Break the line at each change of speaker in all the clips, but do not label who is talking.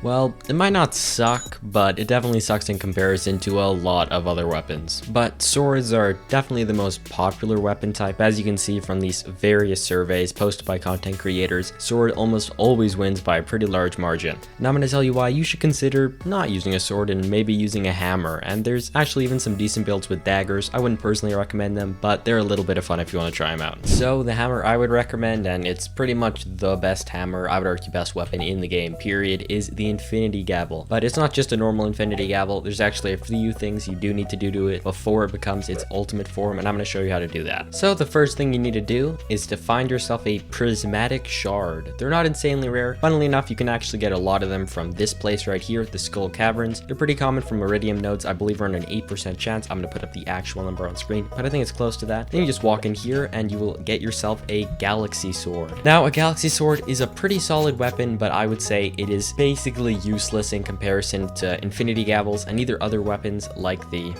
Well, it might not suck, but it definitely sucks in comparison to a lot of other weapons. But swords are definitely the most popular weapon type. As you can see from these various surveys posted by content creators, sword almost always wins by a pretty large margin. Now I'm going to tell you why you should consider not using a sword and maybe using a hammer. And there's actually even some decent builds with daggers. I wouldn't personally recommend them, but they're a little bit of fun if you want to try them out. So the hammer I would recommend, and it's pretty much the best hammer, I would argue best weapon in the game, period, is the Infinity Gavel. But it's not just a normal Infinity Gavel. There's actually a few things you do need to do to it before it becomes its ultimate form, and I'm going to show you how to do that. So the first thing you need to do is to find yourself a prismatic shard. They're not insanely rare. Funnily enough, you can actually get a lot of them from this place right here, the Skull Caverns. They're pretty common from Iridium nodes. I believe around an 8% chance. I'm going to put up the actual number on screen, but I think it's close to that. Then you just walk in here and you will get yourself a Galaxy Sword. Now, a Galaxy Sword is a pretty solid weapon, but I would say it is basically useless in comparison to Infinity Gavels and either other weapons like the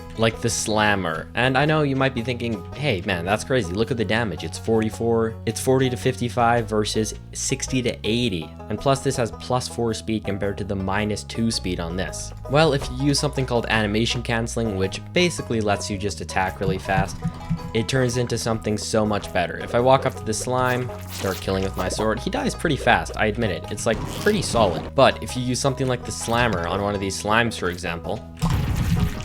Slammer. And I know you might be thinking, hey man, that's crazy. Look at the damage. It's 40 to 55 versus 60 to 80. And plus this has +4 speed compared to the -2 speed on this. Well, if you use something called animation canceling, which basically lets you just attack really fast, it turns into something so much better. If I walk up to the slime, start killing with my sword, he dies pretty fast, I admit it. It's like pretty solid. But if you use something like the Slammer on one of these slimes, for example,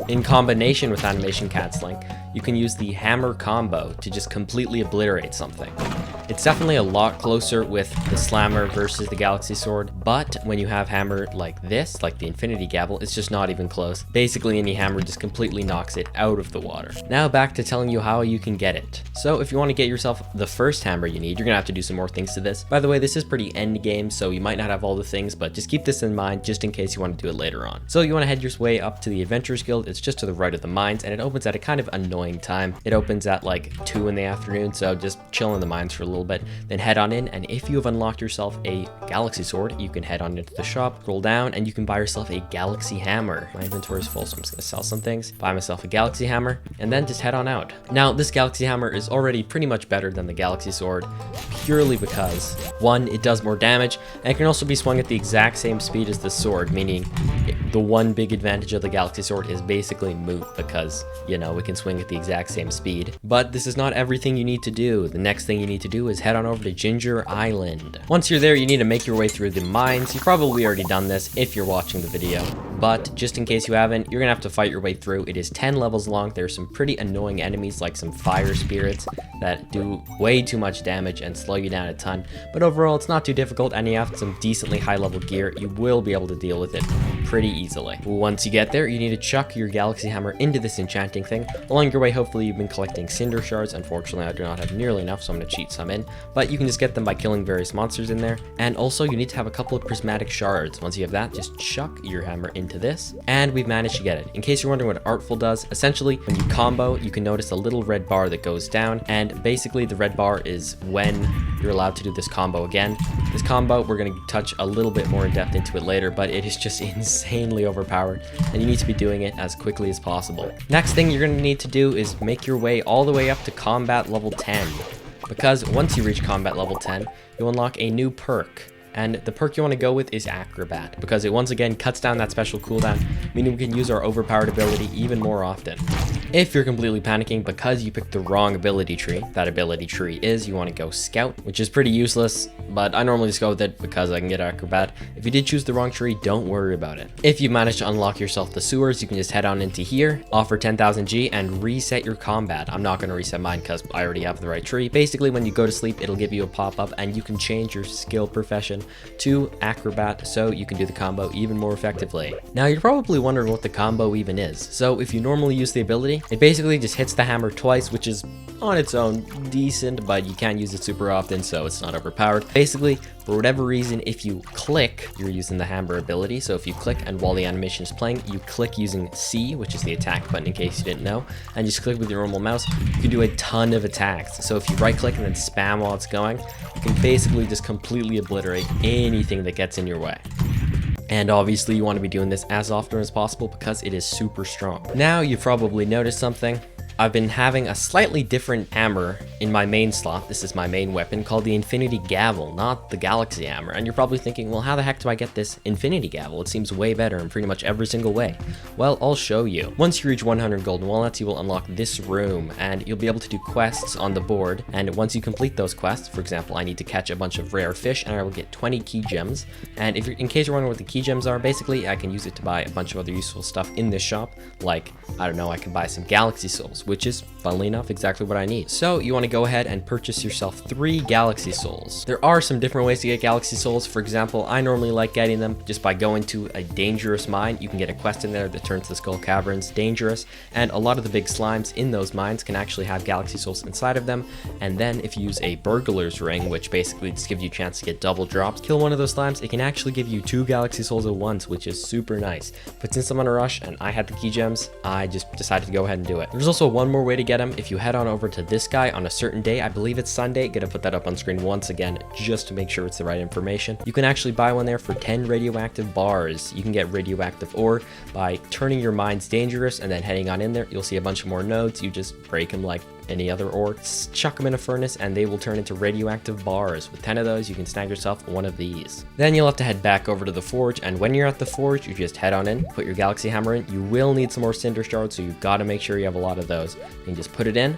in combination with animation canceling, you can use the hammer combo to just completely obliterate something. It's definitely a lot closer with the Slammer versus the Galaxy Sword, but when you have hammer like this, like the Infinity Gavel, it's just not even close. Basically, any hammer just completely knocks it out of the water. Now back to telling you how you can get it. So if you want to get yourself the first hammer you need, you're gonna have to do some more things to this. By the way, this is pretty end game, so you might not have all the things, but just keep this in mind just in case you want to do it later on. So you want to head your way up to the Adventurers Guild. It's just to the right of the mines, and it opens at a kind of annoying time. It opens at like 2 in the afternoon, so just chill in the mines for a little bit, then head on in. And if you have unlocked yourself a Galaxy Sword, you can head on into the shop, scroll down, and you can buy yourself a Galaxy Hammer. My inventory is full, so I'm just gonna sell some things, buy myself a Galaxy Hammer, and then just head on out. Now, this Galaxy Hammer is already pretty much better than the Galaxy Sword, purely because, one, it does more damage, and it can also be swung at the exact same speed as the sword, meaning the one big advantage of the Galaxy Sword is basically moot because, you know, it can swing at the exact same speed. But this is not everything you need to do. The next thing you need to do is head on over to Ginger Island. Once you're there, you need to make your way through the mines. You've probably already done this if you're watching the video, but just in case you haven't, you're gonna have to fight your way through. It is 10 levels long. There's some pretty annoying enemies like some fire spirits that do way too much damage and slow you down a ton, but overall it's not too difficult, and you have some decently high level gear. You will be able to deal with it pretty easily. Once you get there, you need to chuck your Galaxy Hammer into this enchanting thing. Along your way, hopefully you've been collecting Cinder Shards. Unfortunately, I do not have nearly enough, so I'm gonna cheat some in, but you can just get them by killing various monsters in there. And also you need to have a couple of prismatic shards. Once you have that, just chuck your hammer into this, and we've managed to get it. In case you're wondering what Artful does, essentially when you combo, you can notice a little red bar that goes down, and basically the red bar is when you're allowed to do this combo again. This combo, we're going to touch a little bit more in depth into it later, but it is just insanely overpowered, and you need to be doing it as quickly as possible. Next thing you're going to need to do is make your way all the way up to combat level 10, because once you reach combat level 10, you'll unlock a new perk. And the perk you want to go with is Acrobat, because it once again cuts down that special cooldown, meaning we can use our overpowered ability even more often. If you're completely panicking because you picked the wrong ability tree, that ability tree is you want to go Scout, which is pretty useless, but I normally just go with it because I can get Acrobat. If you did choose the wrong tree, don't worry about it. If you managed to unlock yourself the sewers, you can just head on into here, offer 10,000 G, and reset your combat. I'm not going to reset mine because I already have the right tree. Basically, when you go to sleep, it'll give you a pop-up, and you can change your skill profession to Acrobat so you can do the combo even more effectively. Now, you're probably wondering what the combo even is. So if you normally use the ability, it basically just hits the hammer twice, which is on its own decent, but you can't use it super often, so it's not overpowered. Basically, for whatever reason, if you click, you're using the hammer ability. So if you click and while the animation is playing, you click using C, which is the attack button in case you didn't know, and just click with your normal mouse, you can do a ton of attacks. So if you right click and then spam while it's going, you can basically just completely obliterate anything that gets in your way. And obviously you want to be doing this as often as possible because it is super strong. Now you've probably noticed something. I've been having a slightly different hammer in my main slot, this is my main weapon called the Infinity Gavel, not the Galaxy Hammer. And you're probably thinking, well, how the heck do I get this Infinity Gavel? It seems way better in pretty much every single way. Well, I'll show you. Once you reach 100 golden walnuts, you will unlock this room, and you'll be able to do quests on the board. And once you complete those quests, for example, I need to catch a bunch of rare fish, and I will get 20 key gems. And if you're, in case you're wondering what the key gems are, basically I can use it to buy a bunch of other useful stuff in this shop. Like, I don't know, I can buy some Galaxy Souls, which is, funnily enough, exactly what I need. So you want to go ahead and purchase yourself 3 Galaxy Souls. There are some different ways to get Galaxy Souls. For example, I normally like getting them just by going to a dangerous mine. You can get a quest in there that turns the Skull Caverns dangerous, and a lot of the big slimes in those mines can actually have Galaxy Souls inside of them. And then if you use a burglar's ring, which basically just gives you a chance to get double drops, kill one of those slimes, it can actually give you 2 Galaxy Souls at once, which is super nice. But since I'm on a rush and I had the key gems, I just decided to go ahead and do it. There's also one more way to get them. If you head on over to this guy on a certain day, I believe it's Sunday, gonna put that up on screen once again just to make sure it's the right information. You can actually buy one there for 10 radioactive bars. You can get radioactive ore by turning your mines dangerous and then heading on in there. You'll see a bunch of more nodes. You just break them like any other ore, chuck them in a furnace, and they will turn into radioactive bars. With 10 of those, you can snag yourself one of these. Then you'll have to head back over to the forge, and when you're at the forge, you just head on in, put your Galaxy Hammer in. You will need some more cinder shards, so you've got to make sure you have a lot of those. You can just put it in.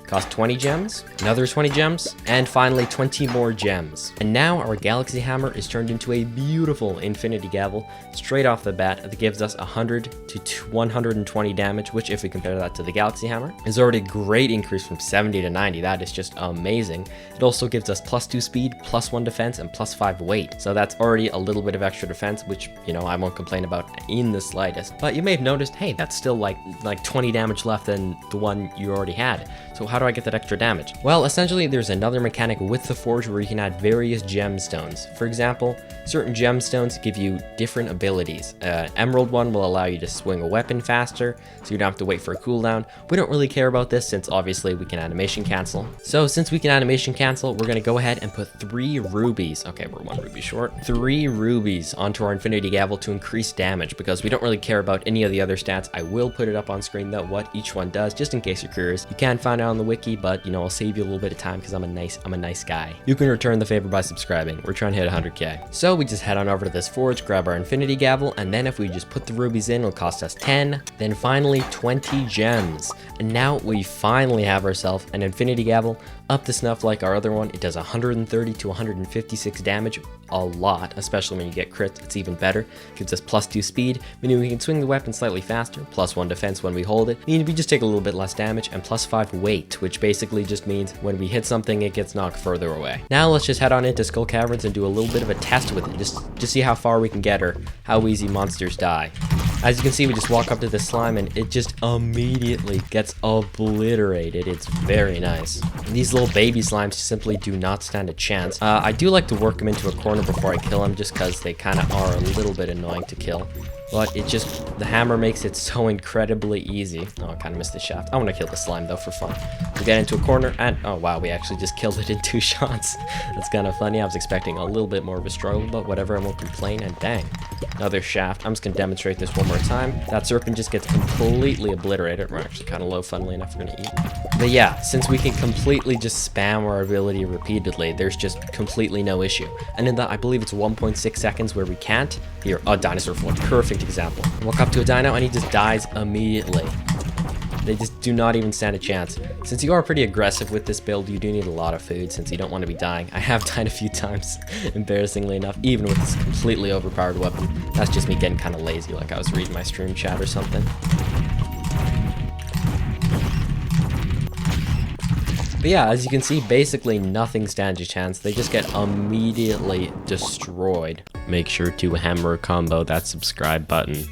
Cost 20 gems, another 20 gems, and finally 20 more gems. And now our Galaxy Hammer is turned into a beautiful Infinity Gavel straight off the bat. That gives us 100 to 120 damage, which if we compare that to the Galaxy Hammer, is already a great increase from 70 to 90. That is just amazing. It also gives us +2 speed, +1 defense, and +5 weight. So that's already a little bit of extra defense, which, you know, I won't complain about in the slightest. But you may have noticed, hey, that's still like 20 damage left than the one you already had. So how do I get that extra damage? Well, essentially there's another mechanic with the forge where you can add various gemstones. For example, certain gemstones give you different abilities. Emerald one will allow you to swing a weapon faster, so you don't have to wait for a cooldown. We don't really care about this since obviously we can animation cancel. So since we can animation cancel, we're gonna go ahead and put 3 rubies. Okay, we're 1 ruby short. 3 rubies onto our Infinity Gavel to increase damage because we don't really care about any of the other stats. I will put it up on screen though what each one does, just in case you're curious. You can find out on the wiki, but you know, I'll save you a little bit of time because I'm a nice guy. You can return the favor by subscribing. We're trying to hit 100k. So we just head on over to this forge, grab our Infinity Gavel, and then if we just put the rubies in, it'll cost us 10, then finally 20 gems. And now we finally have ourselves an Infinity Gavel up to snuff like our other one. It does 130 to 156 damage, a lot, especially when you get crits. It's even better. Gives us +2 speed, meaning we can swing the weapon slightly faster, +1 defense when we hold it, meaning we just take a little bit less damage, and +5 weight, which basically just means when we hit something, it gets knocked further away. Now let's just head on into Skull Caverns and do a little bit of a test with it, just to see how far we can get or how easy monsters die. As you can see, we just walk up to this slime and it just immediately gets obliterated. It's very nice. And these little baby slimes simply do not stand a chance. I do like to work them into a corner before I kill them just because they kind of are a little bit annoying to kill. But it just, the hammer makes it so incredibly easy. Oh, I kind of missed the shaft. I want to kill the slime though for fun. We get into a corner and, oh wow, we actually just killed it in 2 shots. That's kind of funny. I was expecting a little bit more of a struggle, but whatever, I won't complain. And bang, another shaft. I'm just going to demonstrate this one more time. That serpent just gets completely obliterated. We're actually kind of low, funnily enough, we're going to eat. But yeah, since we can completely just spam our ability repeatedly, there's just completely no issue. And in that, I believe it's 1.6 seconds where we can't. Here, a dinosaur floor, perfect example. Walk up to a dino and he just dies immediately. They just do not even stand a chance. Since you are pretty aggressive with this build, you do need a lot of food since you don't want to be dying. I have died a few times, embarrassingly enough, even with this completely overpowered weapon. That's just me getting kind of lazy, like I was reading my stream chat or something. But yeah, as you can see, basically nothing stands a chance. They just get immediately destroyed. Make sure to hammer combo that subscribe button.